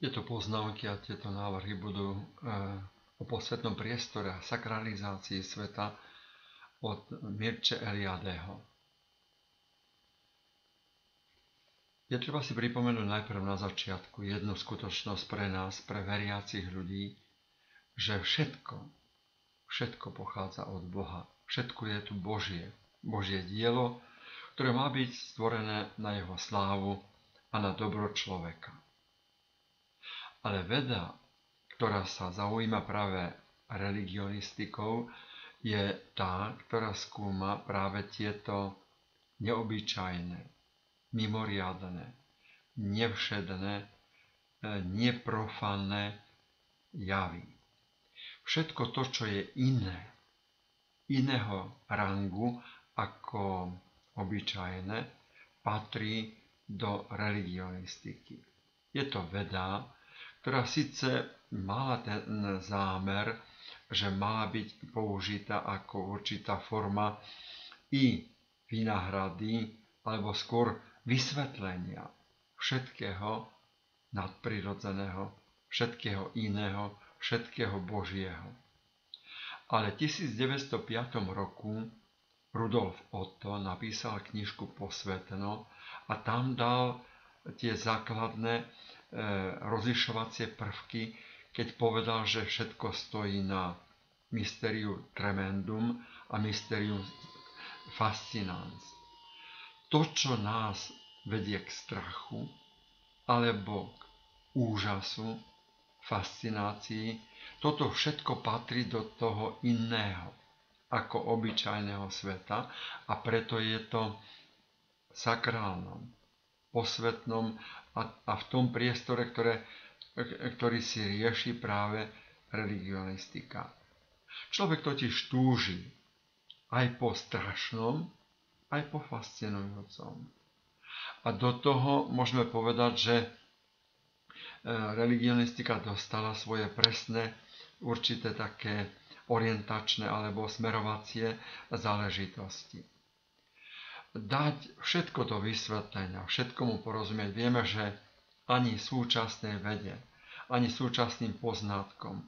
Tieto poznámky a tieto návrhy budú o posvetnom priestore a sakralizácii sveta od Mirče Eliadeho. Je treba si pripomenúť najprv na začiatku jednu skutočnosť pre nás, pre veriacich ľudí, že všetko pochádza od Boha. Všetko je tu Božie dielo, ktoré má byť stvorené na jeho slávu a na dobro človeka. Ale veda, ktorá sa zaujíma práve religionistikou, je tá, ktorá skúma práve tieto neobyčajné, mimoriadne, nevšedné, neprofánne javy. Všetko to, čo je iného rangu ako obyčajné, patrí do religionistiky. Je to veda, ktorá síce mala ten zámer, že mala byť použitá ako určitá forma i výnahrady, alebo skôr vysvetlenia všetkého nadprirodzeného, všetkého iného, všetkého Božieho. Ale v 1905 roku Rudolf Otto napísal knižku Posvetno a tam dal tie základné rozlišovacie prvky, keď povedal, že všetko stojí na mysterium tremendum a mysterium fascinans. To, čo nás vedie k strachu alebo k úžasu, fascinácii, toto všetko patrí do toho iného ako obyčajného sveta a preto je to sakrálnom, posvetnom a v tom priestore, ktorý si rieši práve religionistika. Človek totiž túži aj po strašnom, aj po fascinujúcom. A do toho môžeme povedať, že religionistika dostala svoje presné určité také orientačné alebo smerovacie záležitosti. Dať všetko do vysvetlenia, všetkomu porozumieť. Vieme, že ani súčasnej vede, ani súčasným poznatkom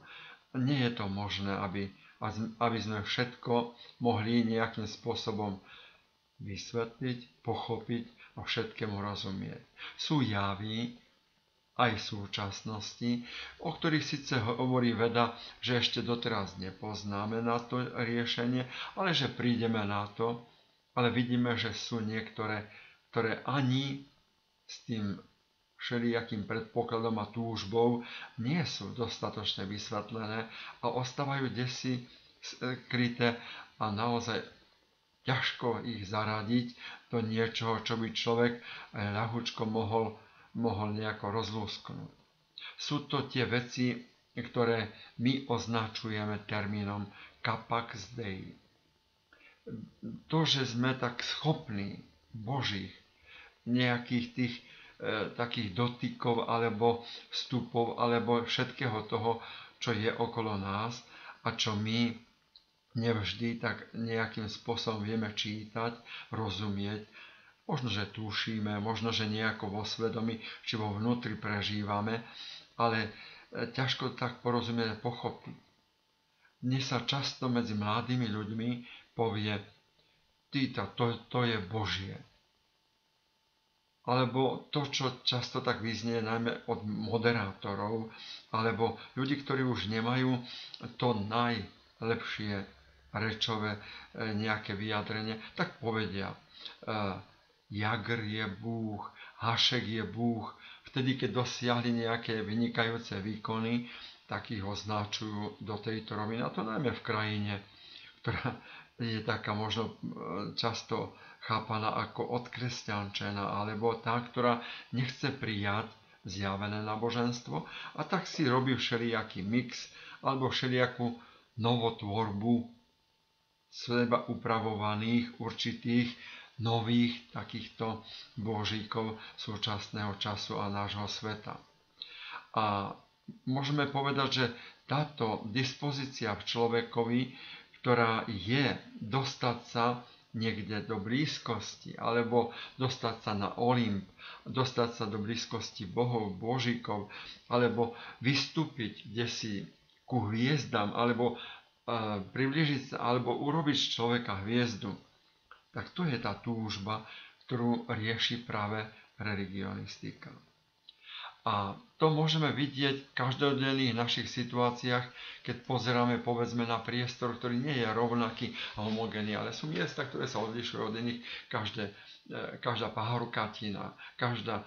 nie je to možné, aby sme všetko mohli nejakým spôsobom vysvetliť, pochopiť a všetkému rozumieť. Sú javy aj v súčasnosti, o ktorých síce hovorí veda, že ešte doteraz nepoznáme na to riešenie, ale že prídeme na to, ale vidíme, že sú niektoré, ktoré ani s tým všelijakým predpokladom a túžbou nie sú dostatočne vysvetlené a ostávajú desi skryté a naozaj ťažko ich zaradiť do niečoho, čo by človek ľahučko mohol nejako rozlúsknuť. Sú to tie veci, ktoré my označujeme termínom capax Dei. To, že sme tak schopní Božích nejakých tých takých dotykov alebo vstupov alebo všetkého toho, čo je okolo nás a čo my nevždy tak nejakým spôsobom vieme čítať, rozumieť. Možno, že tušíme, možno, že nejako vo svedomí či vo vnútri prežívame, ale ťažko tak porozumieť a pochopiť. Dnes sa často medzi mladými ľuďmi povie, to je Božie. Alebo to, čo často tak vyznie najmä od moderátorov, alebo ľudí, ktorí už nemajú to najlepšie rečové nejaké vyjadrenie, tak povedia, Jagr je Búh, Hašek je Búh. Vtedy, keď dosiahli nejaké vynikajúce výkony, tak ich označujú do tejto roviny. A to najmä v krajine, ktorá je taká možno často chápaná ako odkresťančená, alebo tá, ktorá nechce prijať zjavené náboženstvo a tak si robí všelijaký mix alebo všelijakú novotvorbu seba upravovaných určitých nových takýchto božíkov súčasného času a nášho sveta. A môžeme povedať, že táto dispozícia v človekovi, ktorá je dostať sa niekde do blízkosti, alebo dostať sa na Olymp, dostať sa do blízkosti bohov, božíkov, alebo vystúpiť kdesi ku hviezdam, alebo priblížiť sa, alebo urobiť z človeka hviezdu, tak to je tá túžba, ktorú rieši práve religionistika. A to môžeme vidieť v každodenných našich situáciách, keď pozeráme povedzme na priestor, ktorý nie je rovnaký a homogénny, ale sú miesta, ktoré sa odlišujú od iných. Každá pahorkatina, každá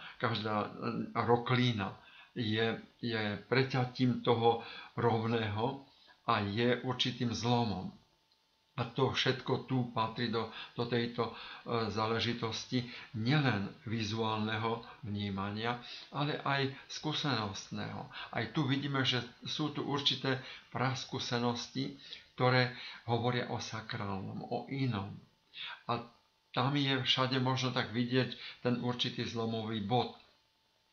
roklína je preťatím toho rovného a je určitým zlomom. A to všetko tu patrí do tejto záležitosti nielen vizuálneho vnímania, ale aj skúsenostného. Aj tu vidíme, že sú tu určité praskúsenosti, ktoré hovoria o sakrálnom, o inom. A tam je všade možno tak vidieť ten určitý zlomový bod.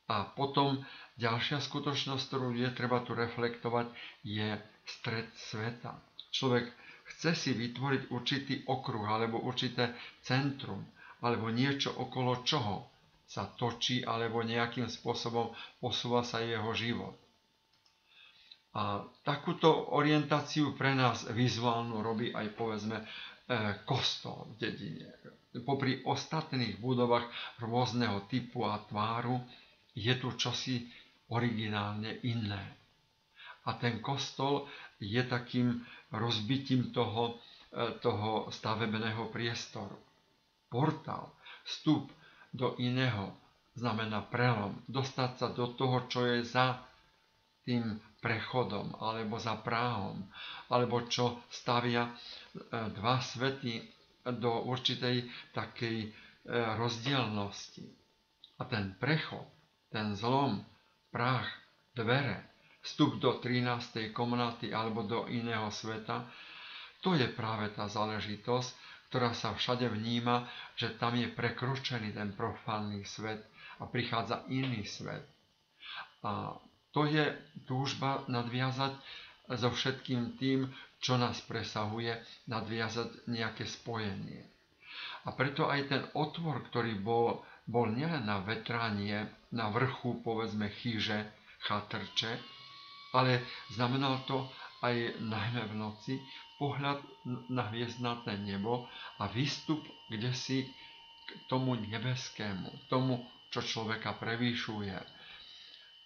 A potom ďalšia skutočnosť, ktorú je treba tu reflektovať, je stred sveta. Človek chce si vytvoriť určitý okruh alebo určité centrum alebo niečo okolo čoho sa točí alebo nejakým spôsobom posúva sa jeho život. A takúto orientáciu pre nás vizuálnu robí aj povedzme kostol v dedine. Popri ostatných budovách rôzneho typu a tváru je tu čosi originálne iné. A ten kostol je takým rozbitím toho stavebného priestoru. Portál, vstup do iného, znamená prelom. Dostať sa do toho, čo je za tým prechodom, alebo za práhom, alebo čo stavia dva svety do určitej takej rozdielnosti. A ten prechod, ten zlom, práh, dvere, vstup do 13. komnaty alebo do iného sveta, to je práve tá záležitosť, ktorá sa všade vníma, že tam je prekročený ten profánny svet a prichádza iný svet. A to je túžba nadviazať so všetkým tým, čo nás presahuje, nadviazať nejaké spojenie. A preto aj ten otvor, ktorý bol nielen na vetranie, na vrchu, povedzme, chyže, chatrče, ale znamenal to aj najmä v noci pohľad na hviezdnaté nebo a výstup kdesi k tomu nebeskému, tomu, čo človeka prevýšuje.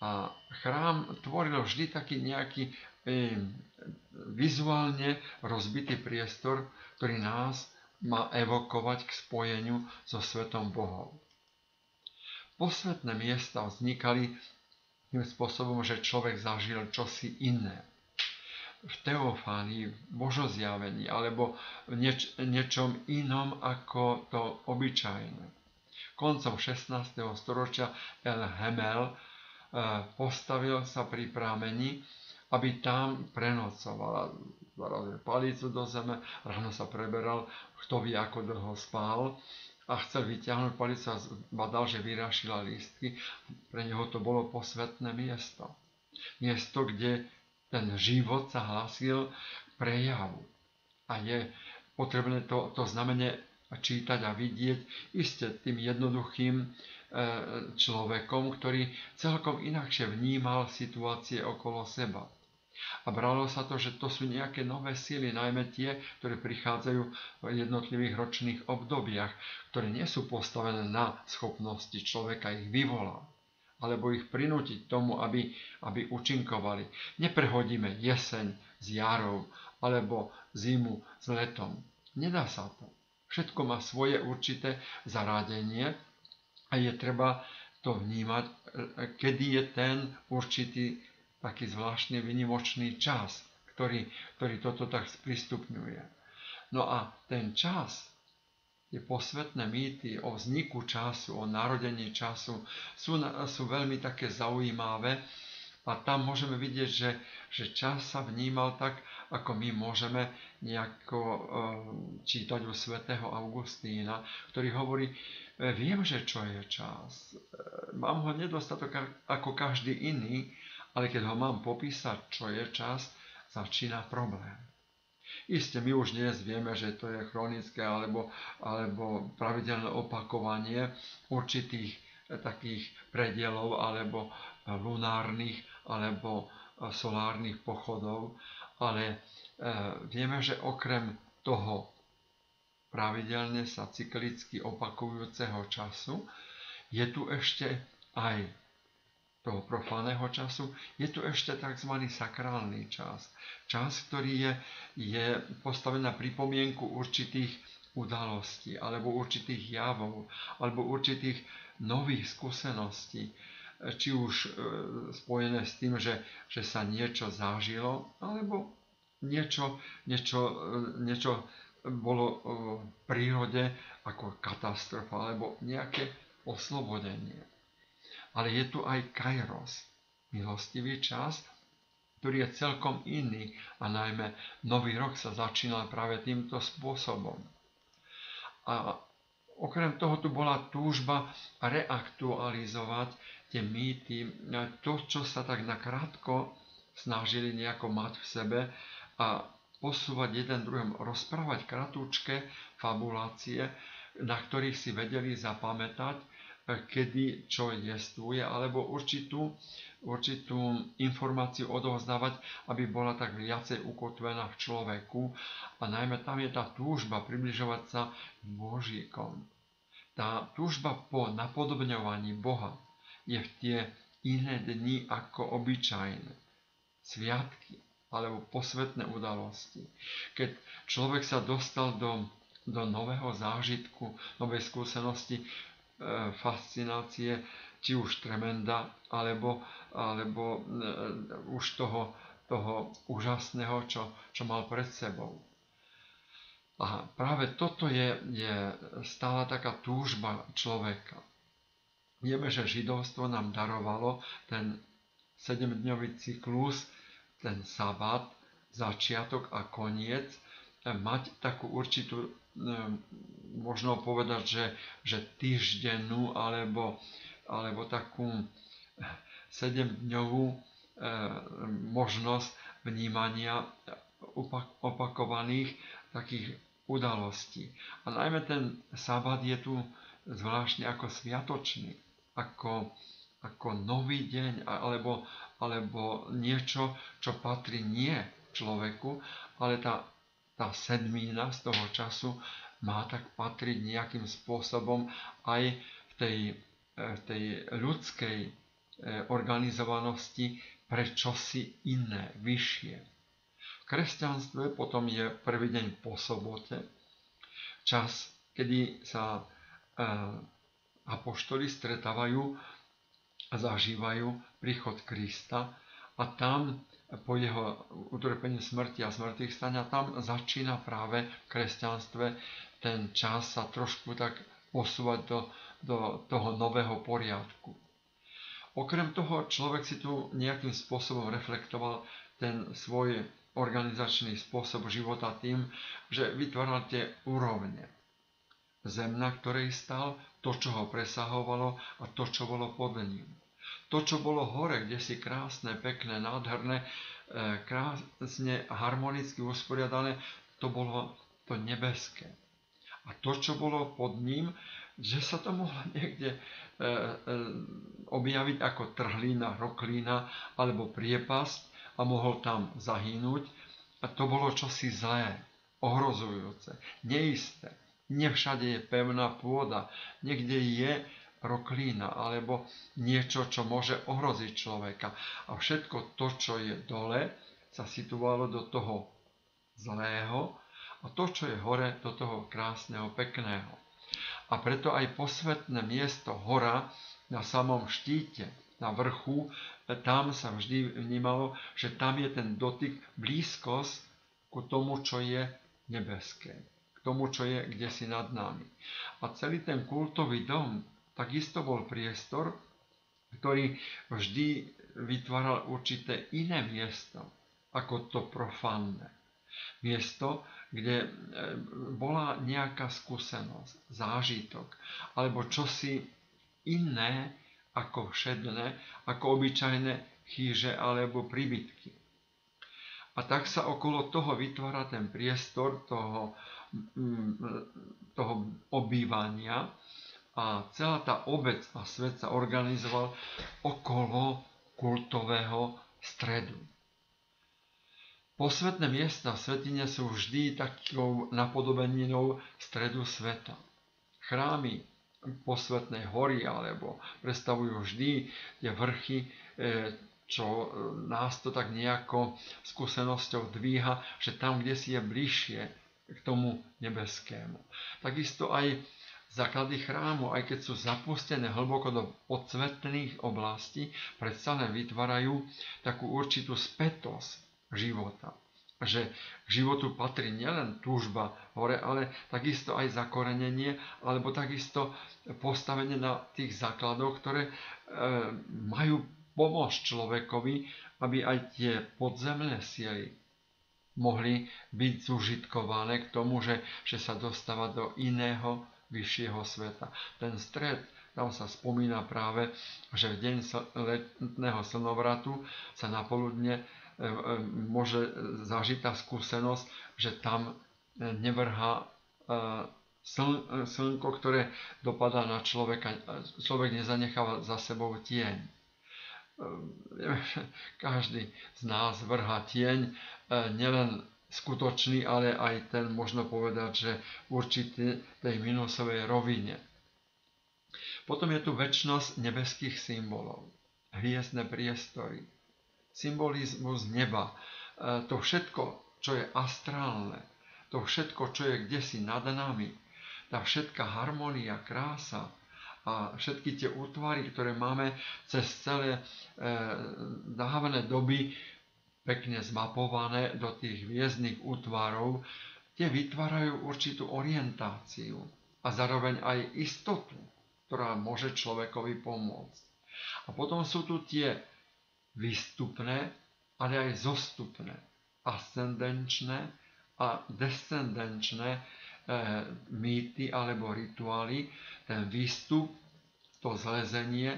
A chrám tvoril vždy taký nejaký vizuálne rozbitý priestor, ktorý nás má evokovať k spojeniu so svetom Bohom. Posvetné miesta vznikali tým spôsobom, že človek zažil čosi iné. V teofánii, v božozjavení alebo v niečom inom ako to obyčajné. Koncom 16. storočia El Hemel postavil sa pri prámeni, aby tam prenocoval. Zarazil palicu do zeme, ráno sa preberal, kto vie, ako dlho spál, a chcel vyťahnuť palicu a badal, že vyrašila lístky. Pre neho to bolo posvetné miesto. Miesto, kde ten život sa hlásil k prejavu. A je potrebné to znamenie čítať a vidieť iste tým jednoduchým človekom, ktorý celkom inakšie vnímal situácie okolo seba. A bralo sa to, že to sú nejaké nové síly, najmä tie, ktoré prichádzajú v jednotlivých ročných obdobiach, ktoré nie sú postavené na schopnosti človeka ich vyvolať, alebo ich prinútiť tomu, aby účinkovali. Neprehodíme jeseň s jarou, alebo zimu s letom. Nedá sa to. Všetko má svoje určité zaradenie a je treba to vnímať, kedy je ten určitý taký zvláštny vynimočný čas, ktorý toto tak sprístupňuje. No a ten čas, tie posvetné mýty o vzniku času, o narodení času sú veľmi také zaujímavé a tam môžeme vidieť, že čas sa vnímal tak, ako my môžeme nejako čítať u svätého Augustína, ktorý hovorí, viem, že čo je čas, mám ho nedostatok ako každý iný, ale keď ho mám popísať, čo je čas, začína problém. Isté, my už dnes vieme, že to je chronické alebo pravidelné opakovanie určitých takých predielov alebo lunárnych alebo solárnych pochodov, ale vieme, že okrem toho pravidelne sa cyklicky opakujúceho času je tu ešte aj toho profánneho času, je tu ešte tzv. Sakrálny čas. Čas, ktorý je postavený na pripomienku určitých udalostí, alebo určitých javov, alebo určitých nových skúseností, či už spojené s tým, že sa niečo zažilo, alebo niečo bolo v prírode ako katastrofa, alebo nejaké oslobodenie. Ale je tu aj kairos, milostivý čas, ktorý je celkom iný a najmä nový rok sa začínal práve týmto spôsobom. A okrem toho tu bola túžba reaktualizovať tie mýty, to, čo sa tak nakrátko snažili nejako mať v sebe a posúvať jeden druhým, rozprávať kratúčke fabulácie, na ktorých si vedeli zapamätať, kedy čo jestvuje, alebo určitú informáciu odovzdávať, aby bola tak viacej ukotvená v človeku. A najmä tam je tá túžba približovať sa Božíkom. Tá túžba po napodobňovaní Boha je v tie iné dni ako obyčajné. Sviatky alebo posvetné udalosti. Keď človek sa dostal do nového zážitku, novej skúsenosti, fascinácie, či už tremenda, alebo už toho úžasného, čo mal pred sebou. A práve toto je stála taká túžba človeka. Vieme, že židovstvo nám darovalo ten 7-dňový cyklus, ten sabát, začiatok a koniec, mať takú určitú, možno povedať, že týždennú alebo takú 7-dňovú možnosť vnímania opakovaných takých udalostí. A najmä ten sabát je tu zvláštne ako sviatočný, ako nový deň, alebo niečo, čo patrí nie človeku, ale tá sedmína z toho času má tak patriť nejakým spôsobom aj v tej ľudskej organizovanosti pre čosi iné, vyššie. V kresťanstve potom je prvý deň po sobote, čas, kedy sa apoštoli stretávajú a zažívajú príchod Krista a tam po jeho utrpení, smrti a smrtých stania, tam začína práve v kresťanstve ten čas sa trošku tak posúvať do toho nového poriadku. Okrem toho človek si tu nejakým spôsobom reflektoval ten svoj organizačný spôsob života tým, že vytváral tie úrovne. Zem, na ktorej stal, to, čo ho presahovalo a to, čo bolo pod ním. To, čo bolo hore, kde si krásne, pekné, nádherné, krásne, harmonicky usporiadané, to bolo to nebeské. A to, čo bolo pod ním, že sa to mohlo niekde objaviť ako trhlina, roklina alebo priepasť a mohol tam zahynúť. A to bolo čosi zlé, ohrozujúce, neisté. Nevšade je pevná pôda, niekde je roklína alebo niečo, čo môže ohroziť človeka. A všetko to, čo je dole, sa situovalo do toho zlého a to, čo je hore, do toho krásneho, pekného. A preto aj posvetné miesto, hora, na samom štíte, na vrchu, tam sa vždy vnímalo, že tam je ten dotyk, blízkosť ku tomu, čo je nebeské, k tomu, čo je kdesi nad nami. A celý ten kultový dom takisto bol priestor, ktorý vždy vytváral určité iné miesto, ako to profánne. Miesto, kde bola nejaká skúsenosť, zážitok, alebo čosi iné ako všedné, ako obyčajné chýže alebo príbytky. A tak sa okolo toho vytvára ten priestor toho obývania a celá tá obec a svet sa organizoval okolo kultového stredu. Posvetné miesta svätyne sú vždy takou napodobeninou stredu sveta. Chrámy posvetnej hory alebo predstavujú vždy tie vrchy, čo nás to tak nejako skúsenosťou dvíha, že tam, kde si je bližšie k tomu nebeskému. Takisto aj základy chrámu, aj keď sú zapustené hlboko do podsvetných oblastí, predsa len vytvárajú takú určitú spätosť života. Že k životu patrí nielen túžba hore, ale takisto aj zakorenenie, alebo takisto postavenie na tých základoch, ktoré majú pomôcť človekovi, aby aj tie podzemné sily mohli byť zužitkované k tomu, že sa dostáva do iného, vyššieho sveta. Ten stred, tam sa spomína práve, že v deň letného slnovratu sa napoludne môže zažiť tá skúsenosť, že tam nevrhá slnko, ktoré dopadá na človeka. Človek nezanecháva za sebou tieň. Každý z nás vrhá tieň, nielen skutočný, ale aj ten, možno povedať, že v určitej tej minusovej rovine. Potom je tu večnosť nebeských symbolov, hviezdne priestory, symbolizmus neba, to všetko, čo je astrálne, to všetko, čo je kdesi nad nami, tá všetká harmónia, krása a všetky tie útvary, ktoré máme cez celé dávne doby pekne zmapované do tých hviezdnych útvarov, tie vytvárajú určitú orientáciu a zároveň aj istotu, ktorá môže človekovi pomôcť. A potom sú tu tie výstupné, ale aj zostupné, ascendenčné a descendenčné mýty alebo rituály. Ten výstup, to zlezenie,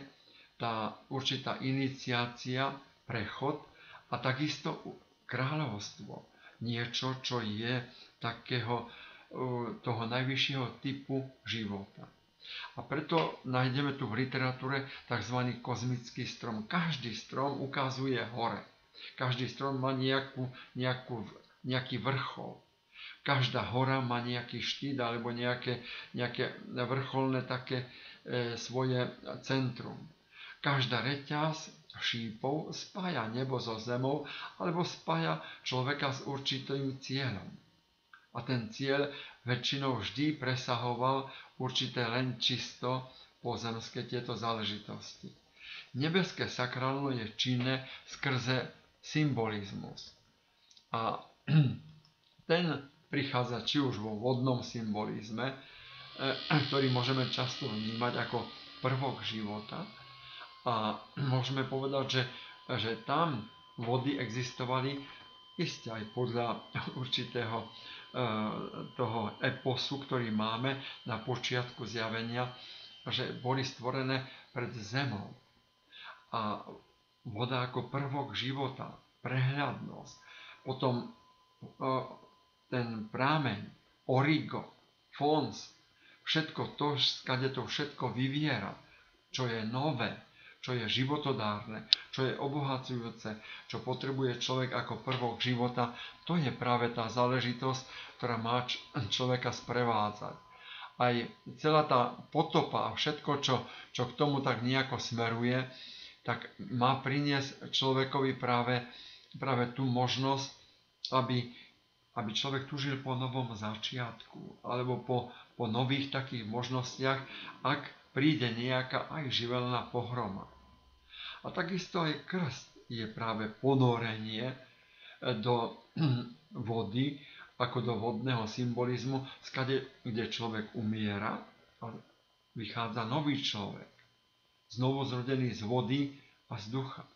tá určitá iniciácia, prechod a takisto kráľovstvo. Niečo, čo je takého toho najvyššieho typu života. A preto nájdeme tu v literatúre tzv. Kozmický strom. Každý strom ukazuje hore. Každý strom má nejaký vrchol. Každá hora má nejaký štít alebo nejaké vrcholné také svoje centrum. Každá reťaz šípov spája nebo so zemou alebo spája človeka s určitým cieľom. A ten cieľ väčšinou vždy presahoval určité len čisto pozemské tieto záležitosti. Nebeské sakrálno je činné skrze symbolizmus. A ten prichádza či už vo vodnom symbolizme, ktorý môžeme často vnímať ako prvok života. A môžeme povedať, že tam vody existovali iste aj podľa určitého toho eposu, ktorý máme na počiatku zjavenia, že boli stvorené pred zemou. A voda ako prvok života, prehľadnosť, potom ten prámeň, origo, fons, všetko to, skade to všetko vyviera, čo je nové, čo je životodárne, čo je obohacujúce, čo potrebuje človek ako prvok života, to je práve tá záležitosť, ktorá má človeka sprevádzať. Aj celá tá potopa a všetko, čo k tomu tak nejako smeruje, tak má priniesť človekovi práve tú možnosť, aby človek túžil po novom začiatku, alebo po nových takých možnostiach, ak príde nejaká aj živelná pohroma. A takisto aj krst je práve ponorenie do vody, ako do vodného symbolizmu, skade, kde človek umiera a vychádza nový človek, znovu zrodený z vody a z ducha.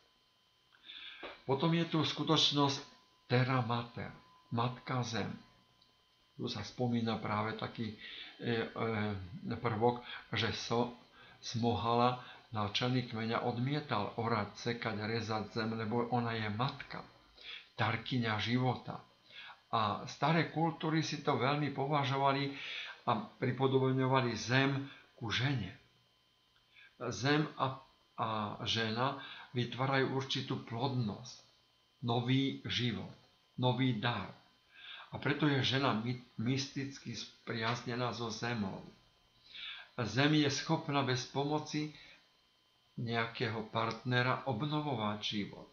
Potom je tu skutočnosť terra mater, matka zem. Tu sa spomína práve taký prvok, že Smohala, náčelník kmeňa, odmietal orať, sekať, rezať zem, lebo ona je matka. darkyňa života. A staré kultúry si to veľmi považovali a pripodobňovali zem ku žene. Zem a žena vytvárajú určitú plodnosť, nový život, nový dar. A preto je žena mysticky spriaznená so zemou. Zem je schopná bez pomoci nejakého partnera obnovovať život.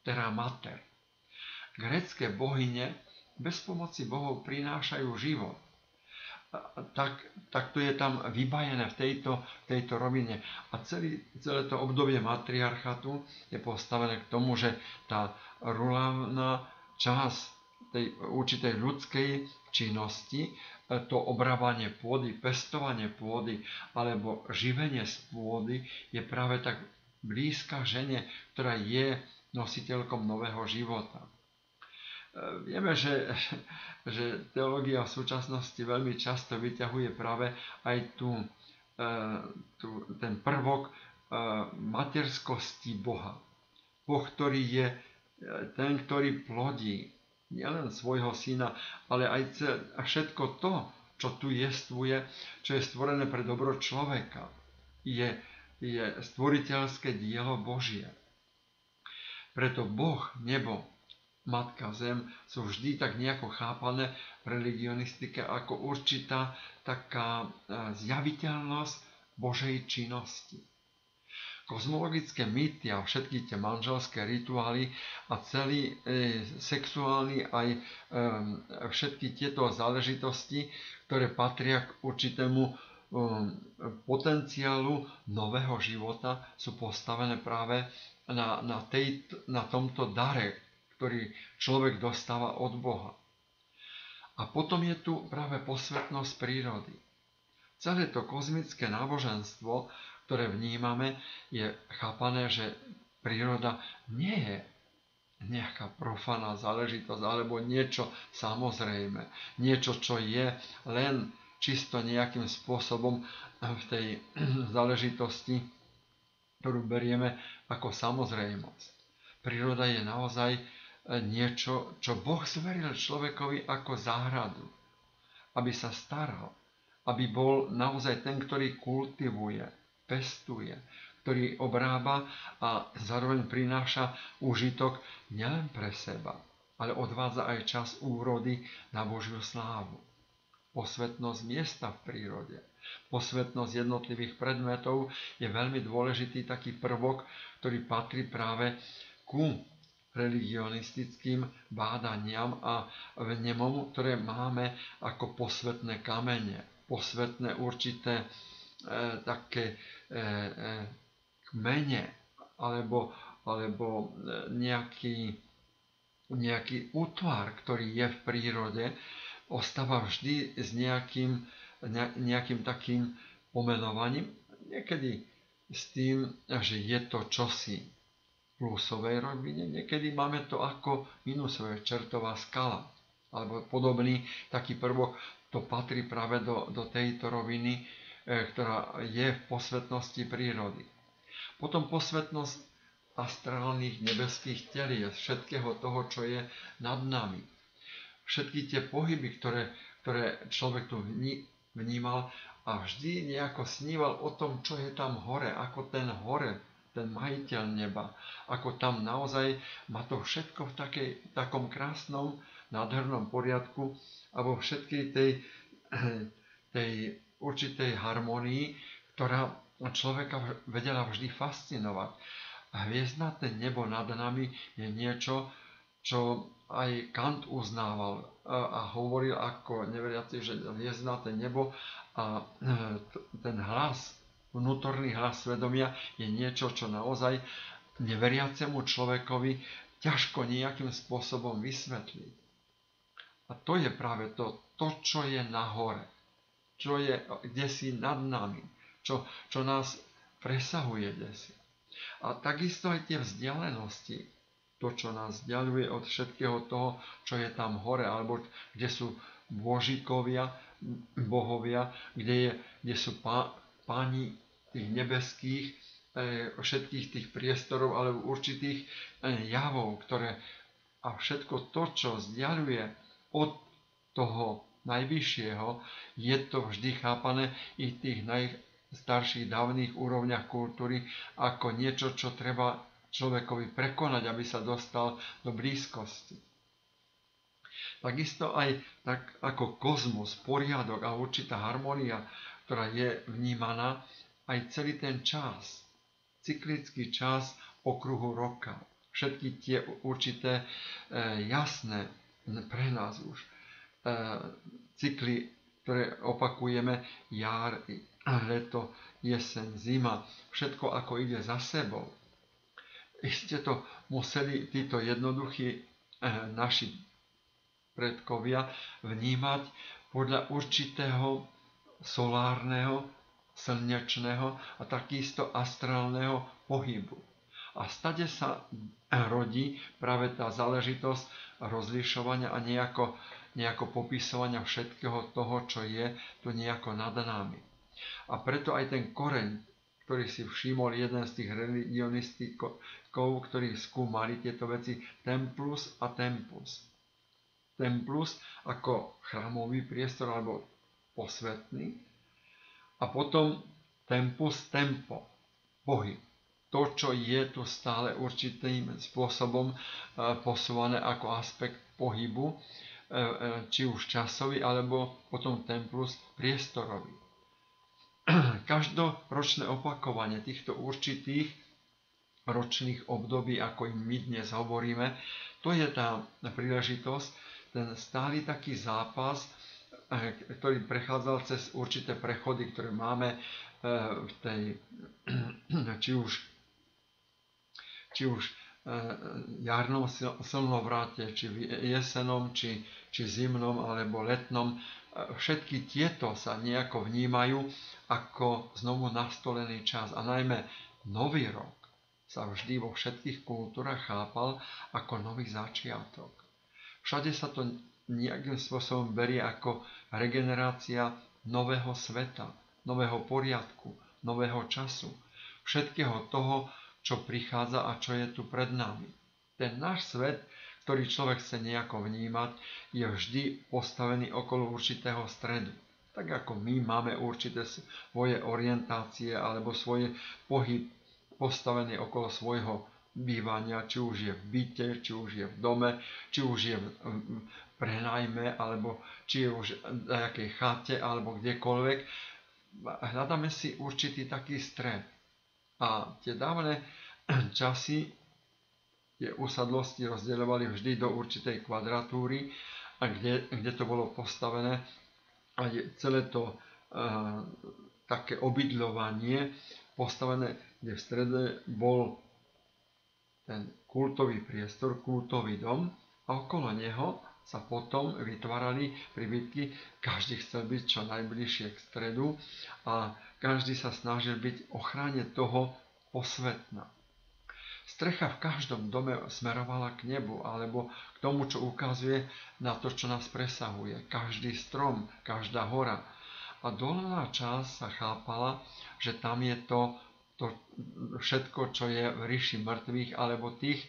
Teda mater. Grécke bohyne bez pomoci bohov prinášajú život. Tak to je tam vybajené v tejto rovine. A celé to obdobie matriarchatu je postavené k tomu, že tá rulávna časť tej určitej ľudskej činnosti, to obrábanie pôdy, pestovanie pôdy alebo živenie z pôdy je práve tak blízka žene, ktorá je nositeľkom nového života. Vieme, že teológia v súčasnosti veľmi často vyťahuje práve aj ten prvok materskosti Boha. Boh, ktorý je ten, ktorý plodí nielen svojho syna, ale aj všetko to, čo tu jestvuje, čo je stvorené pre dobro človeka. Je stvoriteľské dielo Božie. Preto Boh, nebo, Matka Zem sú vždy tak nejako chápané v religionistike ako určitá taká zjaviteľnosť Božej činnosti. Kozmologické mýty a všetky tie manželské rituály a celý sexuálny aj všetky tieto záležitosti, ktoré patria k určitému potenciálu nového života, sú postavené práve na tomto dare, ktorý človek dostáva od Boha. A potom je tu práve posvetnosť prírody. Celé to kozmické náboženstvo, ktoré vnímame, je chápané, že príroda nie je nejaká profána záležitosť alebo niečo samozrejme. Niečo, čo je len čisto nejakým spôsobom v tej záležitosti, ktorú berieme ako samozrejmosť. Príroda je naozaj niečo, čo Boh zveril človekovi ako záhradu, aby sa staral, aby bol naozaj ten, ktorý kultivuje, pestuje, ktorý obrába a zároveň prináša užitok nielen pre seba, ale odvádza aj čas úrody na Božiu slávu. Posvetnosť miesta v prírode, posvetnosť jednotlivých predmetov je veľmi dôležitý taký prvok, ktorý patrí práve ku religionistickým bádaniam a vnemom, ktoré máme ako posvetné kamene, posvetné určité také kmene alebo nejaký útvar, ktorý je v prírode, ostáva vždy s nejakým takým pomenovaním, niekedy s tým, že je to čosi plusovej rovine, niekedy máme to ako minusové, čertová skala, alebo podobný taký prvok, to patrí práve do tejto roviny, ktorá je v posvetnosti prírody. Potom posvetnosť astrálnych nebeských telies, všetkého toho, čo je nad nami. Všetky tie pohyby, ktoré človek tu vnímal a vždy nejako sníval o tom, čo je tam hore, ako ten hore, ten majiteľ neba, ako tam naozaj má to všetko v takom krásnom, nádhernom poriadku a vo všetkej tej určitej harmonii, ktorá človeka vedela vždy fascinovať. A hviezdnaté nebo nad nami je niečo, čo aj Kant uznával a hovoril ako neveriaci, že hviezdnaté nebo a ten hlas, vnútorný hlas svedomia je niečo, čo naozaj neveriacemu človekovi ťažko nejakým spôsobom vysvetliť. A to je práve to, čo je nahore, čo je kdesi nad nami, čo nás presahuje kdesi. A takisto aj tie vzdialenosti, to, čo nás vzdialuje od všetkého toho, čo je tam hore, alebo kde sú božíkovia, bohovia, kde sú páni tých nebeských, všetkých tých priestorov alebo určitých javov, ktoré a všetko to, čo vzdialuje od toho najvyššieho, je to vždy chápané i v tých najstarších dávnych úrovniach kultúry ako niečo, čo treba človekovi prekonať, aby sa dostal do blízkosti. Takisto aj tak ako kozmos, poriadok a určitá harmónia, ktorá je vnímaná, aj celý ten čas, cyklický čas okruhu roka. Všetky tie určité jasné pre nás už cykly, ktoré opakujeme, jar, leto, jeseň, zima, všetko ako ide za sebou. Ste to museli títo jednoduchí naši predkovia vnímať podľa určitého solárneho, slnečného a takisto astrálneho pohybu. A stade sa rodí práve tá záležitosť rozlišovania a nejako popisovania všetkého toho, čo je tu nejako nad nami. A preto aj ten koreň, ktorý si všimol jeden z tých religionistikov, ktorí skúmali tieto veci, templus a tempus. Templus ako chrámový priestor alebo posvetný a potom tempus tempo, pohyb. To, čo je tu stále určitým spôsobom posúvané ako aspekt pohybu, či už časový, alebo potom templus priestorový. Každoročné opakovanie týchto určitých ročných období, ako im my dnes hovoríme, to je tá príležitosť, ten stály taký zápas, ktorý prechádzal cez určité prechody, ktoré máme v tej, či už jarnom slnovráte, či jesenom, či zimnom, alebo letnom. Všetky tieto sa nejako vnímajú ako znovu nastolený čas. A najmä nový rok sa vždy vo všetkých kultúrach chápal ako nový začiatok. Všade sa to nejakým spôsobom berie ako regenerácia nového sveta, nového poriadku, nového času. Všetkého toho, čo prichádza a čo je tu pred nami. Ten náš svet, ktorý človek chce nejako vnímať, je vždy postavený okolo určitého stredu. Tak ako my máme určité svoje orientácie alebo svoje pohyb postavený okolo svojho bývania, či už je v byte, či už je v dome, či už je v prenajme, alebo či je už v nejakej chate, alebo kdekoľvek. Hľadáme si určitý taký stred. A tie dávne časy tie usadlosti rozdeľovali vždy do určitej kvadratúry, a kde to bolo postavené a celé to také obydľovanie postavené, kde v strede bol ten kultový priestor, kultový dom a okolo neho sa potom vytvárali príbytky. Každý chcel byť čo najbližšie k stredu a každý sa snažil byť ochrane toho posvetná. Strecha v každom dome smerovala k nebu alebo k tomu, čo ukazuje na to, čo nás presahuje. Každý strom, každá hora. A dolná časť sa chápala, že tam je to všetko, čo je v ríši mŕtvych, alebo tých,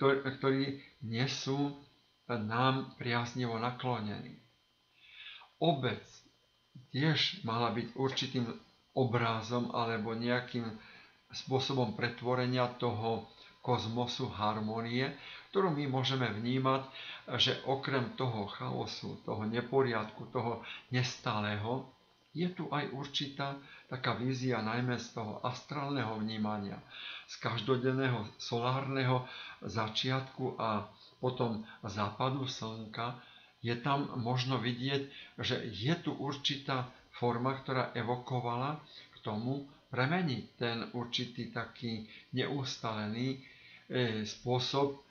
ktorí nie sú nám priaznivo naklonení. Obec tiež mala byť určitým obrázom alebo nejakým spôsobom pretvorenia toho kozmosu harmónie, ktorú my môžeme vnímať, že okrem toho chaosu, toho neporiadku, toho nestáleho, je tu aj určitá taká vízia najmä z toho astrálneho vnímania, z každodenného solárneho začiatku a potom západu slnka. Je tam možno vidieť, že je tu určitá forma, ktorá evokovala k tomu premeniť ten určitý taký neustalený spôsob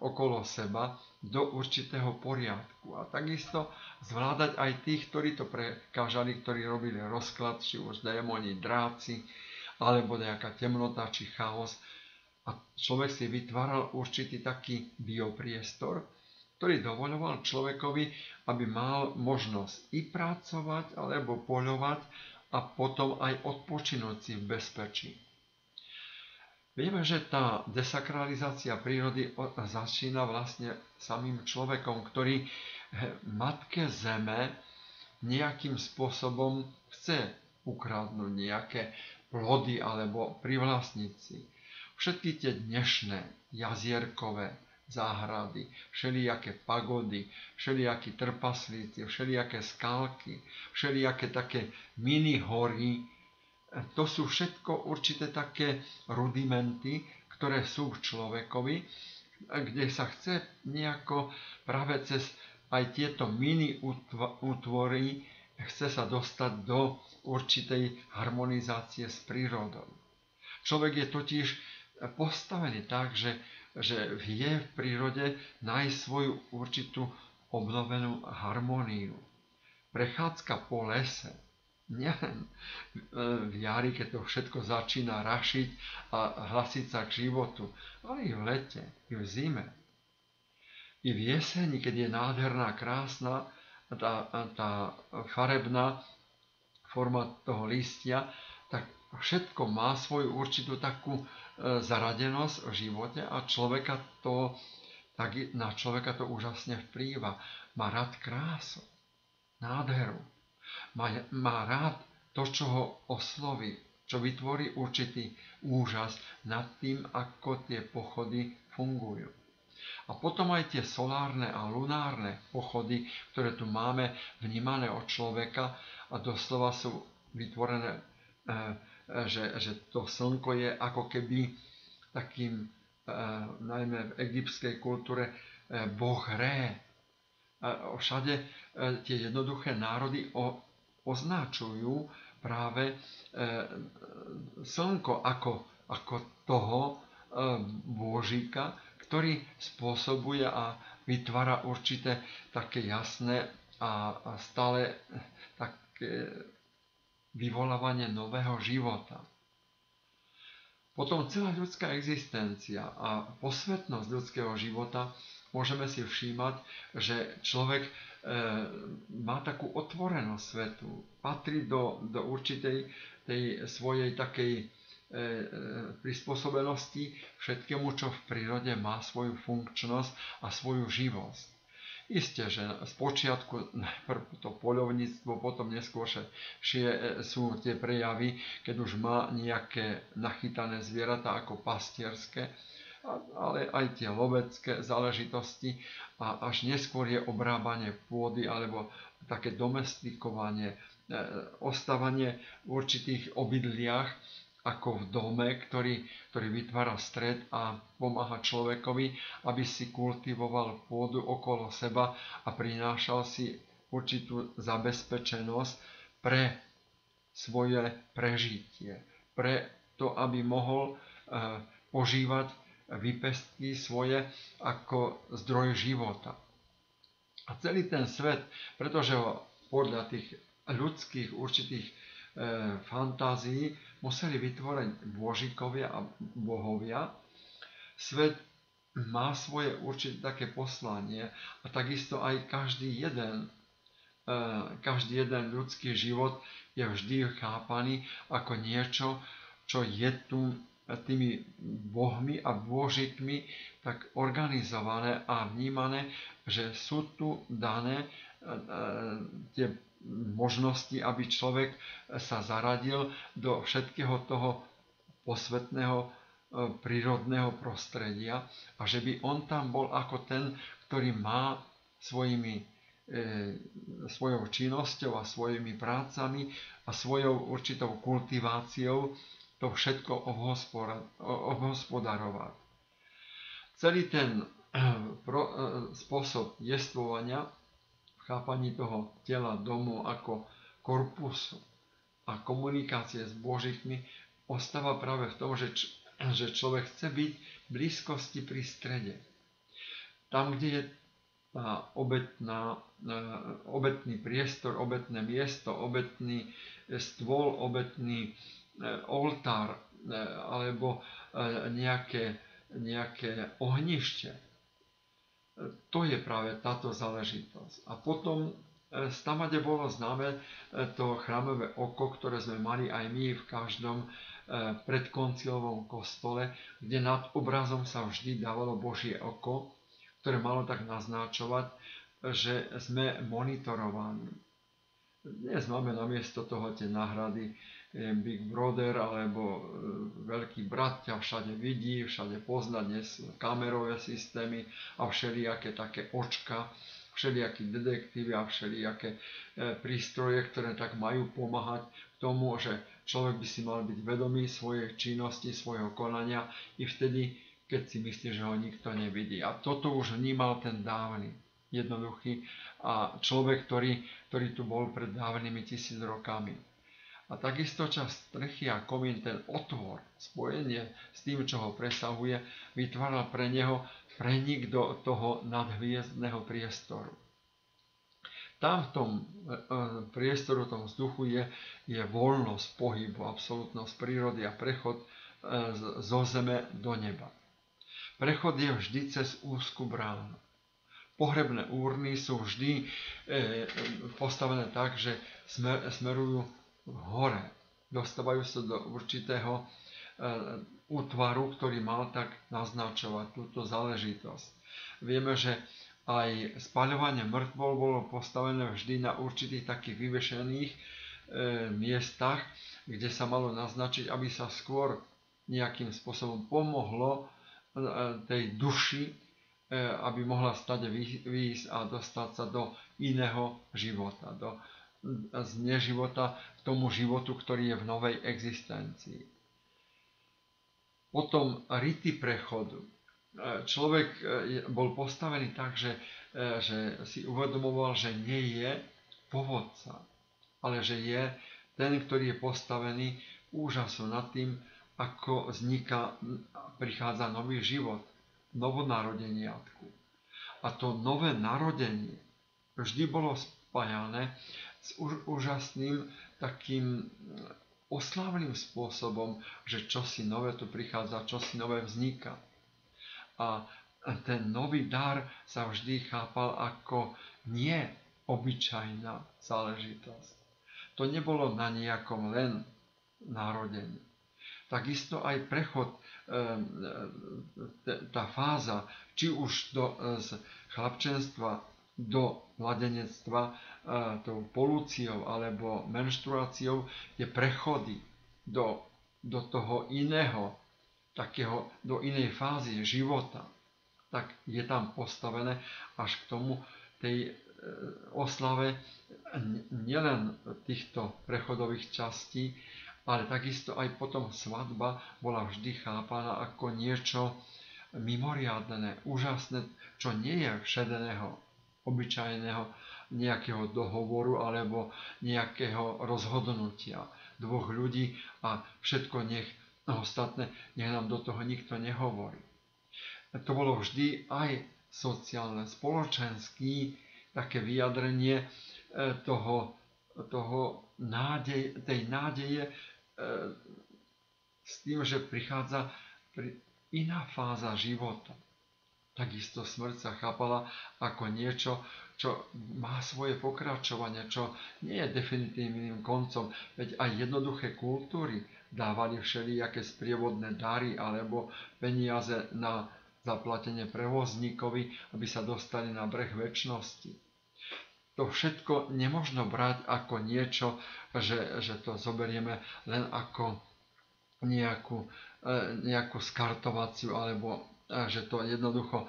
okolo seba do určitého poriadku. A takisto zvládať aj tých, ktorí to prekážali, ktorí robili rozklad, či už démoni, dráci, alebo nejaká temnota, či chaos. A človek si vytváral určitý taký biopriestor, ktorý dovoľoval človekovi, aby mal možnosť i pracovať, alebo poľovať a potom aj odpočinúť si v bezpečí. Vieme, že tá desakralizácia prírody začína vlastne samým človekom, ktorý matke Zeme nejakým spôsobom chce ukradnúť nejaké plody alebo privlastniť si. Všetky tie dnešné jazierkové záhrady, všelijaké pagody, všelijakí trpaslíci, všelijaké skalky, všelijaké také mini hory, to sú všetko určité také rudimenty, ktoré sú v človekovi, kde sa chce nejako práve cez aj tieto mini útvory chce sa dostať do určitej harmonizácie s prírodou. Človek je totiž postavený tak, že vie v prírode nájsť svoju určitú obnovenú harmóniu. Prechádzka po lese, nielen v jari, keď to všetko začína rašiť a hlasiť sa k životu, ale i v lete, i v zime. I v jeseni, keď je nádherná, krásna tá farebná forma toho listia, tak všetko má svoju určitú takú zaradenosť v živote a na človeka to úžasne vplýva. Má rád krásu, nádheru. Má rád to, čo ho osloví, čo vytvorí určitý úžas nad tým, ako tie pochody fungujú. A potom aj tie solárne a lunárne pochody, ktoré tu máme vnímané od človeka a doslova sú vytvorené, že to slnko je ako keby takým, najmä v egyptskej kultúre, boh Ré. Všade tie jednoduché národy označujú práve slnko ako toho bôžika, ktorý spôsobuje a vytvára určité také jasné a stále také vyvolávanie nového života. Potom celá ľudská existencia a posvetnosť ľudského života môžeme si všímať, že človek má takú otvorenosť svetu, patrí do určitej tej svojej takej prispôsobenosti všetkému, čo v prírode má svoju funkčnosť a svoju živosť. Isté, že z počiatku najprv to poľovníctvo, potom neskôršie sú tie prejavy, keď už má nejaké nachytané zvieratá ako pastierské, ale aj tie lovecké záležitosti a až neskôr je obrábanie pôdy alebo také domestikovanie, ostávanie v určitých obydliach ako v dome, ktorý vytvára stred a pomáha človekovi, aby si kultivoval pôdu okolo seba a prinášal si určitú zabezpečenosť pre svoje prežitie, pre to, aby mohol požívať výpestky svoje ako zdroj života. A celý ten svet, pretože ho podľa tých ľudských určitých fantázií museli vytvoriť božikovia a bohovia, svet má svoje určité také poslanie a takisto aj každý jeden ľudský život je vždy chápaný ako niečo, čo je tu tými bohmi a božikmi tak organizované a vnímané, že sú tu dané tie možnosti, aby človek sa zaradil do všetkého toho posvetného prírodného prostredia a že by on tam bol ako ten, ktorý má svojou činnosťou a svojimi prácami a svojou určitou kultiváciou to všetko obhospodarovať. Celý ten spôsob jestvovania v chápaní toho tela domu ako korpusu a komunikácie s božikmi ostáva práve v tom, že človek chce byť v blízkosti pri strede. Tam, kde je tá obetný priestor, obetné miesto, obetný stôl, obetný oltár alebo nejaké ohnište. To je práve táto záležitosť. A potom Stamade bolo známe to chrámové oko, ktoré sme mali aj my v každom predkoncilovom kostole, kde nad obrazom sa vždy dávalo Božie oko, ktoré malo tak naznačovať, že sme monitorovaní. Dnes máme namiesto toho tie náhrady Big Brother alebo Veľký brat ťa všade vidí, všade pozná, dnes kamerové systémy a všelijaké také očka, všelijakí detektívy a všelijaké prístroje, ktoré tak majú pomáhať k tomu, že človek by si mal byť vedomý svojej činnosti, svojho konania i vtedy, keď si myslí, že ho nikto nevidí. A toto už vnímal ten dávny, jednoduchý a človek, ktorý tu bol pred dávnymi 1000 rokami. A takisto časť strechy a komín, ten otvor, spojenie s tým, čo ho presahuje, vytváral pre neho prenik do toho nadhviezdneho priestoru. Tam v tom priestoru, v tom vzduchu je voľnosť pohybu, absolútnosť prírody a prechod zo zeme do neba. Prechod je vždy cez úzku bránu. Pohrebné úrny sú vždy postavené tak, že smerujú hore. Dostávajú sa do určitého útvaru, ktorý mal tak naznačovať túto záležitosť. Vieme, že aj spaľovanie mŕtvol bolo postavené vždy na určitých takých vyvešených miestach, kde sa malo naznačiť, aby sa skôr nejakým spôsobom pomohlo tej duši, aby mohla stade výjsť a dostať sa do iného života, z neživota k tomu životu, ktorý je v novej existencii. Potom rity prechodu. Človek bol postavený tak, že si uvedomoval, že nie je povodca, ale že je ten, ktorý je postavený úžasom nad tým, ako prichádza nový život, novonarodeniatku. A to nové narodenie vždy bolo spájané s úžasným takým oslávnym spôsobom, že čosi nové tu prichádza, čosi nové vzniká. A ten nový dar sa vždy chápal ako nie obyčajná záležitosť. To nebolo na nejakom len narodení. Takisto aj prechod, tá fáza, či už z chlapčenstva do mladenectva, tou polúciou alebo menštruáciou, je prechody do toho iného, do inej fázy života, tak je tam postavené až k tomu tej oslave nielen týchto prechodových častí, ale takisto aj potom svadba bola vždy chápaná ako niečo mimoriadne, úžasné, čo nie je všedeného, obyčajného nejakého dohovoru alebo nejakého rozhodnutia dvoch ľudí a všetko nech nám do toho nikto nehovorí. To bolo vždy aj sociálne, spoločenské také vyjadrenie tej nádeje s tým, že prichádza iná fáza života. Takisto smrť sa chápala ako niečo, čo má svoje pokračovanie, čo nie je definitívnym koncom, veď aj jednoduché kultúry dávali všelijaké sprievodné dary alebo peniaze na zaplatenie prevozníkovi, aby sa dostali na breh večnosti. To všetko nemožno brať ako niečo, že to zoberieme len ako nejakú skartovaciu, alebo že to jednoducho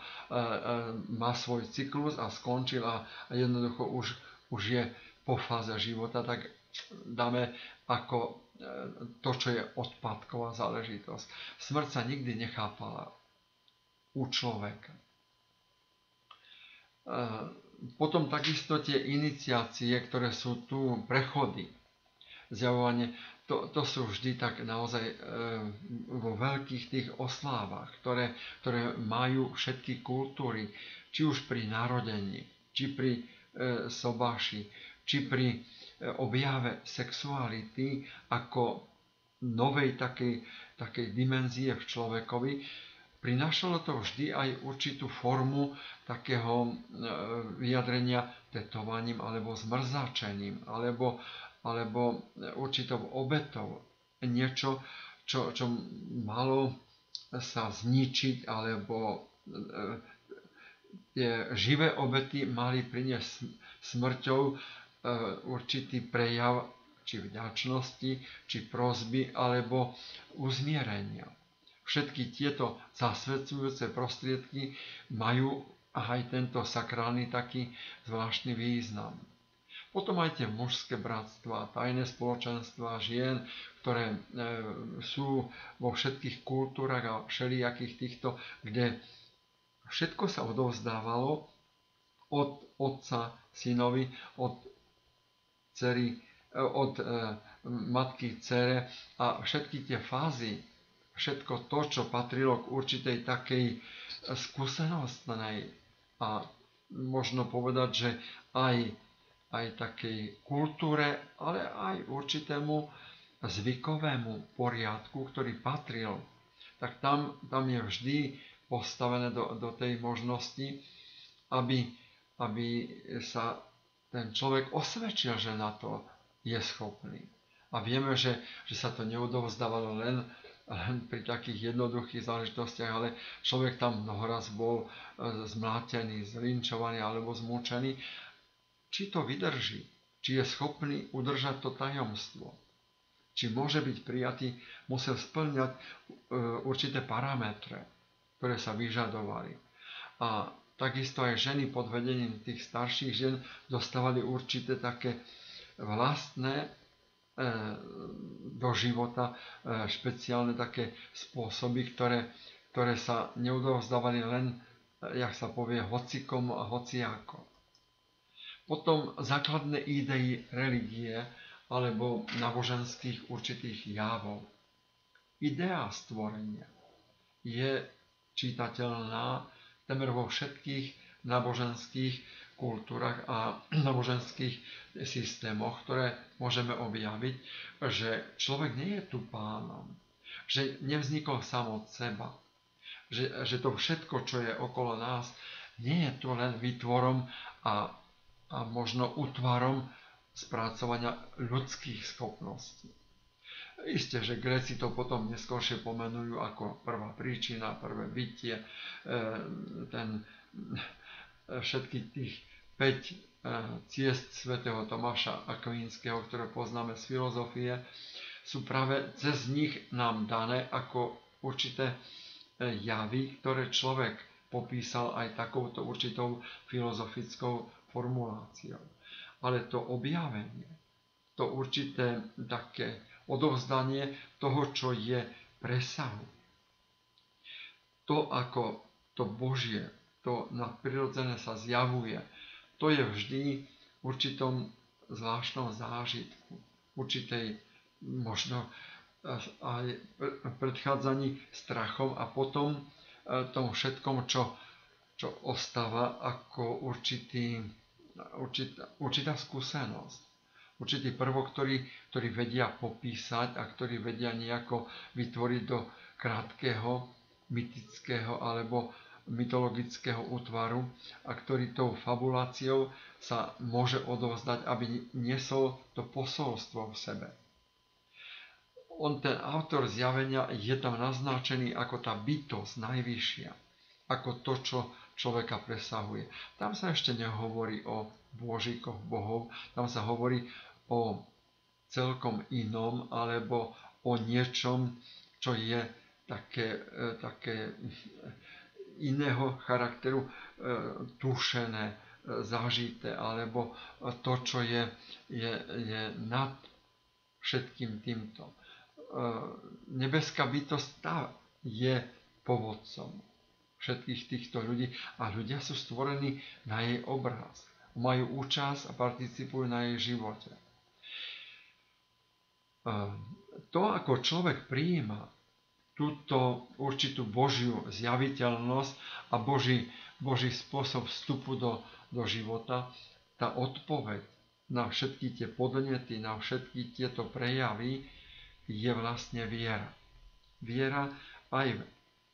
má svoj cyklus a skončil a jednoducho už je po fáze života, tak dáme ako to, čo je odpadková záležitosť. Smrť sa nikdy nechápala u človeka. Potom takisto tie iniciácie, ktoré sú tu, prechody, zjavovanie, to sú vždy tak naozaj vo veľkých tých oslávach, ktoré majú všetky kultúry, či už pri narodení, či pri sobáši, či pri objave sexuality ako novej takej dimenzie v človekovi. Prinášalo to vždy aj určitú formu takého vyjadrenia tetovaním alebo zmrzačením alebo určitou obetou. Niečo, čo malo sa zničiť, alebo tie živé obety mali priniesť smrťou určitý prejav či vďačnosti, či prosby, alebo uzmierenia. Všetky tieto zasvedcujúce prostriedky majú aj tento sakrálny taký zvláštny význam. Potom aj tie mužské bratstva, tajné spoločenstva žien, ktoré sú vo všetkých kultúrach a všelijakých týchto, kde všetko sa odovzdávalo od otca synovi, od matky dcere a všetky tie fázy, všetko to, čo patrilo k určitej takej skúsenostnej a možno povedať, že aj takej kultúre, ale aj určitému zvykovému poriadku, ktorý patril, tak tam je vždy postavené do tej možnosti, aby sa ten človek osvedčil, že na to je schopný. A vieme, že sa to neodovzdávalo len pri takých jednoduchých záležitostiach, ale človek tam mnohoraz bol zmlátený, zlinčovaný alebo zmúčený. Či to vydrží, či je schopný udržať to tajomstvo, či môže byť prijatý, musel spĺňať určité parametre, ktoré sa vyžadovali. A takisto aj ženy pod vedením tých starších žien dostávali určité také vlastné do života špeciálne také spôsoby, ktoré sa neudovzdávali len, jak sa povie, hocikomu a hociako. Potom základné idei religie alebo náboženských určitých javov. Idea stvorenia je čitateľná temer vo všetkých náboženských kultúrach a náboženských systémoch, ktoré môžeme objaviť, že človek nie je tu pánom, že nevznikol sám od seba, že to všetko, čo je okolo nás, nie je tu len výtvorom a možno útvarom spracovania ľudských schopností. Isté, že Gréci to potom neskôršie pomenujú ako prvá príčina, prvé bytie, všetky tých 5 ciest svätého Tomáša Akvínskeho, ktoré poznáme z filozofie, sú práve cez nich nám dané ako určité javy, ktoré človek popísal aj takouto určitou filozofickou formuláciou. Ale to objavenie, to určité také odovzdanie toho, čo je presahu. To, ako to Božie, to nadprirodzené sa zjavuje, to je vždy v určitom zvláštnom zážitku, určitej možno aj predchádzaní strachom a potom tomu všetkom, čo ostáva ako určitá skúsenosť. Určitý prvok, ktorý vedia popísať a ktorý vedia nejako vytvoriť do krátkeho, mytického alebo mytologického útvaru a ktorý tou fabuláciou sa môže odovzdať, aby niesol to posolstvo v sebe. Ten autor zjavenia je tam naznačený ako tá bytosť najvyššia, ako to, čo človeka presahuje. Tam sa ešte nehovorí o božíkoch, bohov, tam sa hovorí o celkom inom alebo o niečom, čo je také iného charakteru, tušené, zažité, alebo to, čo je nad všetkým týmto. Nebeská bytosť tá je povodcom všetkých týchto ľudí a ľudia sú stvorení na jej obraz. Majú účasť a participujú na jej živote. To, ako človek prijíma túto určitú Božiu zjaviteľnosť a Boží spôsob vstupu do života, tá odpoveď na všetky tie podnety, na všetky tieto prejavy je vlastne viera. Viera aj v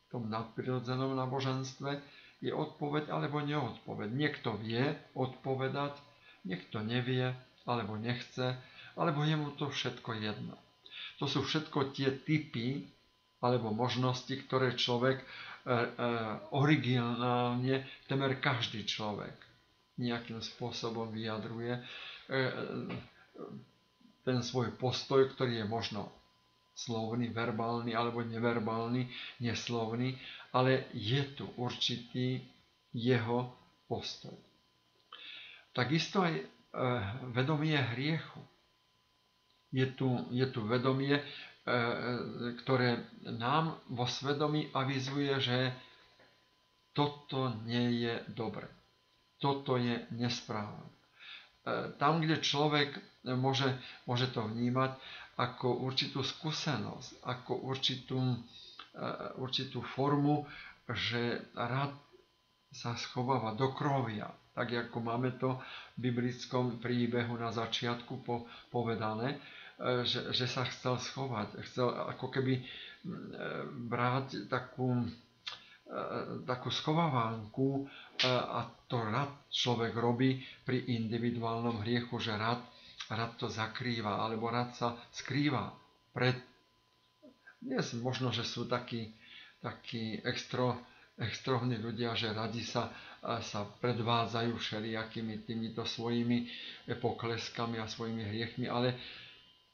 tom nadprirodzenom náboženstve je odpoveď alebo neodpoveď. Niekto vie odpovedať Niekto nevie, alebo nechce, alebo je mu to všetko jedno. To sú všetko tie typy alebo možnosti, ktoré človek originálne, temer každý človek nejakým spôsobom vyjadruje ten svoj postoj, ktorý je možno slovný, verbálny alebo neverbálny, neslovný, ale je tu určitý jeho postoj. Takisto aj vedomie hriechu. Je tu vedomie, ktoré nám vo svedomí avizuje, že toto nie je dobre. Toto je nesprávne. Tam, kde človek môže to vnímať ako určitú skúsenosť, ako určitú formu, že rád sa schováva do krovia, tak ako máme to v biblickom príbehu na začiatku povedané, že sa chcel schovať, chcel ako keby brať takú schovávánku a to rád človek robí pri individuálnom hriechu, že rád to zakrýva, alebo rád sa skrýva pred... Dnes možno, že sú takí extrovní ľudia, že radi sa predvádzajú všelijakými týmito svojimi pokleskami a svojimi hriechmi, ale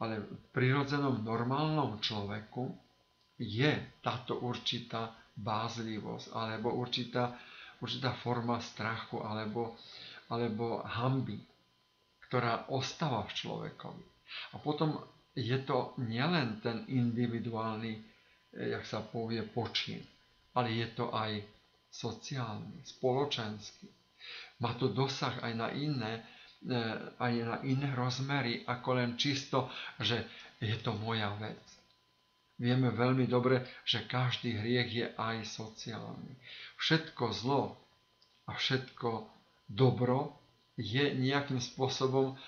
v prirodzenom normálnom človeku je táto určitá bázlivosť alebo určitá forma strachu alebo hanby, ktorá ostáva v človekovi. A potom je to nielen ten individuálny, jak sa povie, počin, ale je to aj sociálny, spoločenský. Má to dosah aj na iné rozmery, ako len čisto, že je to moja vec. Vieme veľmi dobre, že každý hriech je aj sociálny. Všetko zlo a všetko dobro je nejakým spôsobom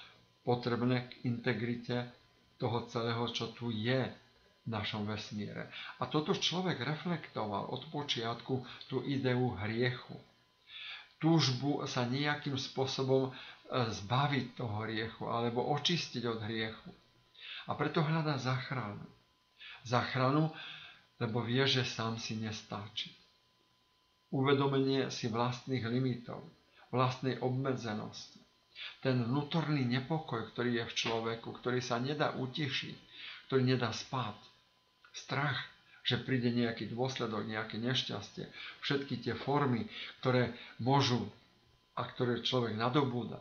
potrebné k integrite toho celého, čo tu je v našom vesmíre. A toto človek reflektoval od počiatku tú ideu hriechu. Túžbu sa nejakým spôsobom zbaviť toho hriechu alebo očistiť od hriechu. A preto hľadá záchranu. Záchranu, lebo vie, že sám si nestáči. Uvedomenie si vlastných limitov, vlastnej obmedzenosti. Ten vnútorný nepokoj, ktorý je v človeku, ktorý sa nedá utišiť, ktorý nedá spať. Strach, že príde nejaký dôsledok, nejaké nešťastie. Všetky tie formy, ktoré môžu a ktoré človek nadobúda.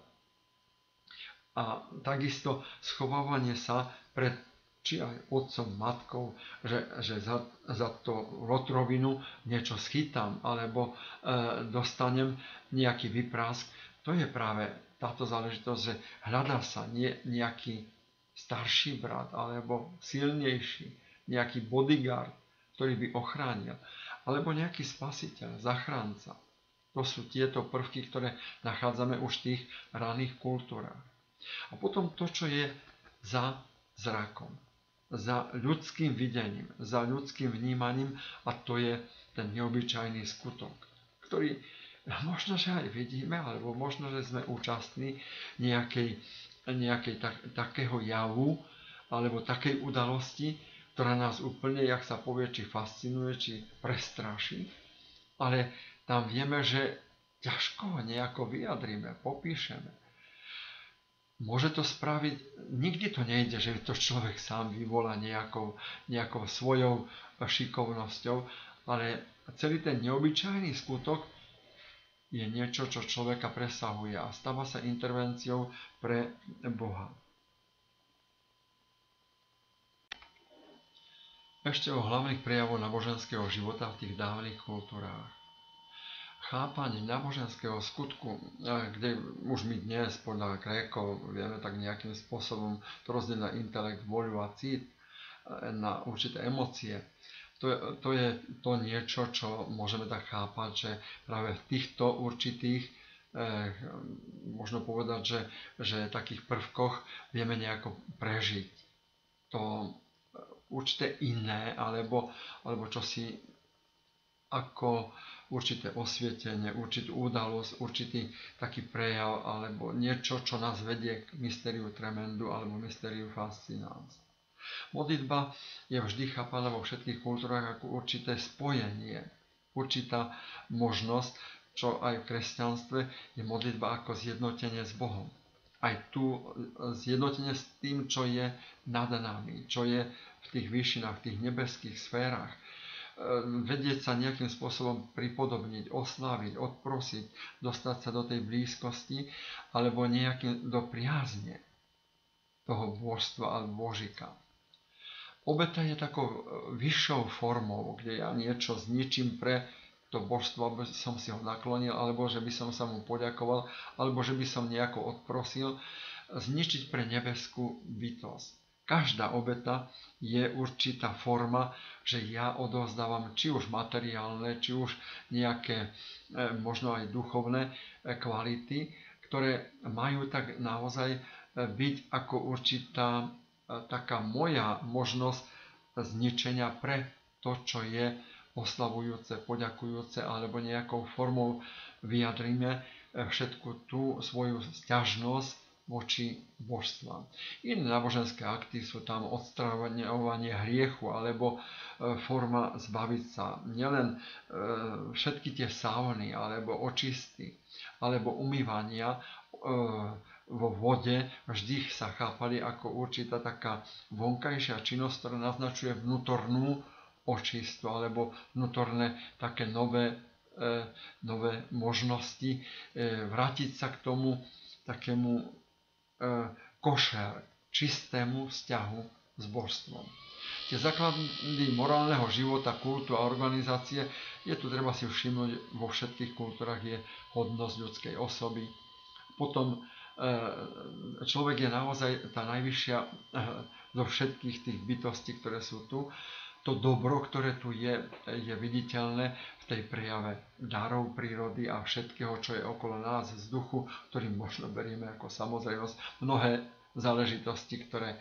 A takisto schovávanie sa pred či aj otcom, matkou, že za to rotrovinu niečo schytám alebo dostanem nejaký vyprask. To je práve táto záležitosť, že hľadá sa nejaký starší brat alebo silnejší, nejaký bodyguard, ktorý by ochránil, alebo nejaký spasiteľ, zachránca. To sú tieto prvky, ktoré nachádzame už v tých raných kultúrách. A potom to, čo je za zrakom, za ľudským videním, za ľudským vnímaním, a to je ten neobyčajný skutok, ktorý možno, že aj vidíme, alebo možno, že sme účastní nejakej takého javu, alebo takej udalosti, ktorá nás úplne, jak sa povie, či fascinuje, či prestraší, ale tam vieme, že ťažko ho nejako vyjadríme, popíšeme. Môže to spraviť, nikdy to nejde, že to človek sám vyvolá nejakou svojou šikovnosťou, ale celý ten neobyčajný skutok je niečo, čo človeka presahuje a stáva sa intervenciou pre Boha. Ešte o hlavných prejavoch náboženského života v tých dávnych kultúrách. Chápanie náboženského skutku, kde už my dnes podľa Grékov vieme tak nejakým spôsobom to rozdeliť na intelekt, voľu a cít, na určité emócie, to je to niečo, čo môžeme tak chápať, že práve v týchto určitých, možno povedať, že takých prvkoch vieme nejako prežiť to určité iné, alebo čosi ako určité osvietenie, určitú udalosť, určitý taký prejav alebo niečo, čo nás vedie k mystériu tremendu alebo mystériu fascinans. Modlitba je vždy chápaná vo všetkých kultúrach ako určité spojenie, určitá možnosť, čo aj v kresťanstve je modlitba ako zjednotenie s Bohom. Aj tu zjednotenie s tým, čo je nad nami, čo je v tých výšinách, v tých nebeských sférach. Vedieť sa nejakým spôsobom pripodobniť, osláviť, odprosiť, dostať sa do tej blízkosti alebo nejakým do priazne toho božstva alebo božika. Obeta je takou vyššou formou, kde ja niečo zničím pre to božstvo, aby som si ho naklonil, alebo že by som sa mu poďakoval, alebo že by som nejako odprosil, zničiť pre nebeskú bytosť. Každá obeta je určitá forma, že ja odovzdávam či už materiálne, či už nejaké možno aj duchovné kvality, ktoré majú tak naozaj byť ako určitá taká moja možnosť zničenia pre to, čo je oslavujúce, poďakujúce, alebo nejakou formou vyjadríme všetku tú svoju sťažnosť voči božstvám. Iné náboženské akty sú tam odstraňovanie hriechu alebo forma zbaviť sa. Nielen všetky tie sauny alebo očisty alebo umývania vo vode vždy sa chápali ako určitá taká vonkajšia činnosť, ktorá naznačuje vnútornú očistu alebo vnútorné také nové možnosti vrátiť sa k tomu takému košer, čistému vzťahu s božstvom. Tie základy morálneho života, kultu a organizácie je tu treba si všimnúť vo všetkých kultúrach je hodnosť ľudskej osoby. Potom človek je naozaj tá najvyššia zo všetkých tých bytostí, ktoré sú tu. To dobro, ktoré tu je viditeľné v tej prejave darov prírody a všetkého, čo je okolo nás, vzduchu, ktorý možno berieme ako samozrejmosť. Mnohé záležitosti, ktoré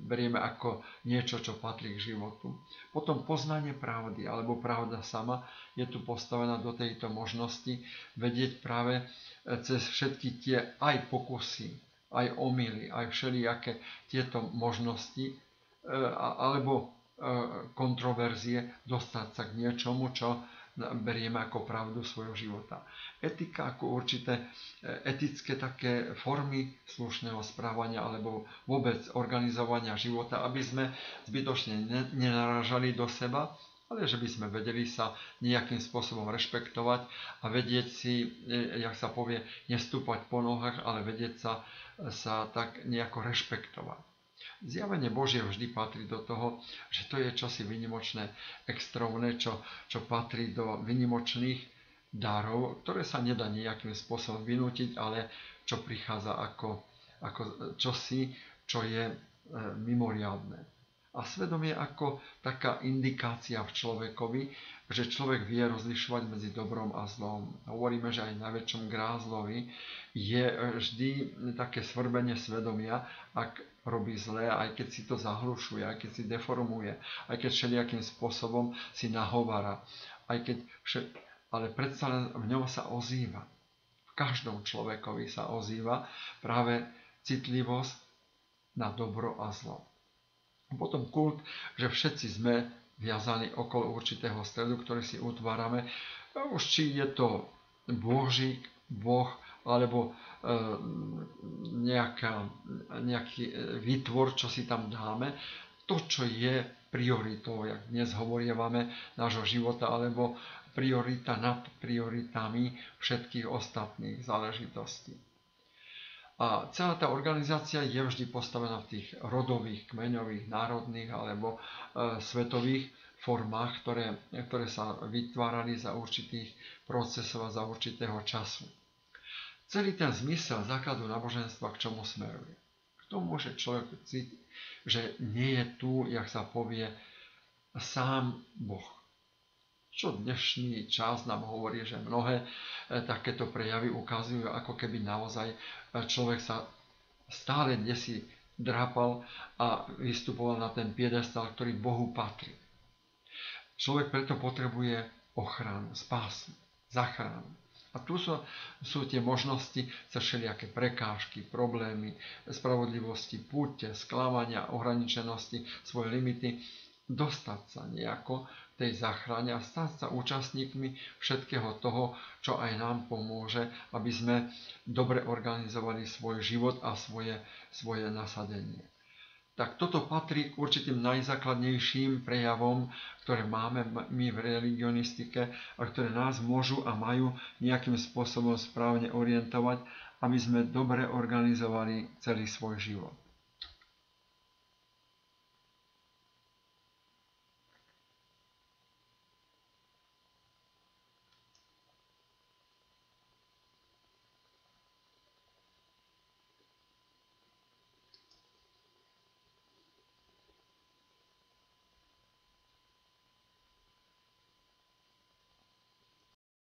berieme ako niečo, čo patrí k životu. Potom poznanie pravdy, alebo pravda sama, je tu postavená do tejto možnosti vedieť práve cez všetky tie aj pokusy, aj omyly, aj všelijaké tieto možnosti, alebo kontroverzie dostať sa k niečomu, čo berieme ako pravdu svojho života. Etika ako určité etické také formy slušného správania alebo vôbec organizovania života, aby sme zbytočne nenarážali do seba, ale že by sme vedeli sa nejakým spôsobom rešpektovať a vedieť si, jak sa povie, nestúpať po nohách, ale vedieť sa tak nejako rešpektovať. Zjavenie Božie vždy patrí do toho, že to je čosi výnimočné, extrovné, čo patrí do výnimočných darov, ktoré sa nedá nejakým spôsobom vynútiť, ale čo prichádza ako čosi, čo je mimoriadne. A svedomie ako taká indikácia v človekovi, že človek vie rozlišovať medzi dobrom a zlom. Hovoríme, že aj najväčšom grázlovi je vždy také svrbenie svedomia, ak robí zlé, aj keď si to zahlušuje, aj keď si deformuje, aj keď všelijakým spôsobom si nahovára, ale predsa len v ňom sa ozýva. V každom človekovi sa ozýva práve citlivosť na dobro a zlo. Potom kult, že všetci sme viazaní okolo určitého stredu, ktorý si utvárame, už či je to Božík, Boh, alebo nejaký výtvor, čo si tam dáme, to, čo je prioritou, jak dnes hovorievame, nášho života, alebo priorita nad prioritami všetkých ostatných záležitostí. A celá tá organizácia je vždy postavená v tých rodových, kmeňových, národných alebo svetových formách, ktoré sa vytvárali za určitých procesov a za určitého času. Celý ten zmysel základu náboženstva k čomu smeruje? K tomu, že človek cíti, že nie je tu, jak sa povie, sám Boh. Čo dnešný čas nám hovorí, že mnohé takéto prejavy ukazujú, ako keby naozaj človek sa stále desi drápal a vystupoval na ten piedestal, ktorý Bohu patrí. Človek preto potrebuje ochranu, spásu, záchranu. A tu sú tie možnosti cez všelijaké prekážky, problémy, spravodlivosti, púte, sklamania, ohraničenosti, svoje limity, dostať sa nejako v tej záchrane a stať sa účastníkmi všetkého toho, čo aj nám pomôže, aby sme dobre organizovali svoj život a svoje nasadenie. Tak toto patrí k určitým najzákladnejším prejavom, ktoré máme my v religionistike a ktoré nás môžu a majú nejakým spôsobom správne orientovať, aby sme dobre organizovali celý svoj život.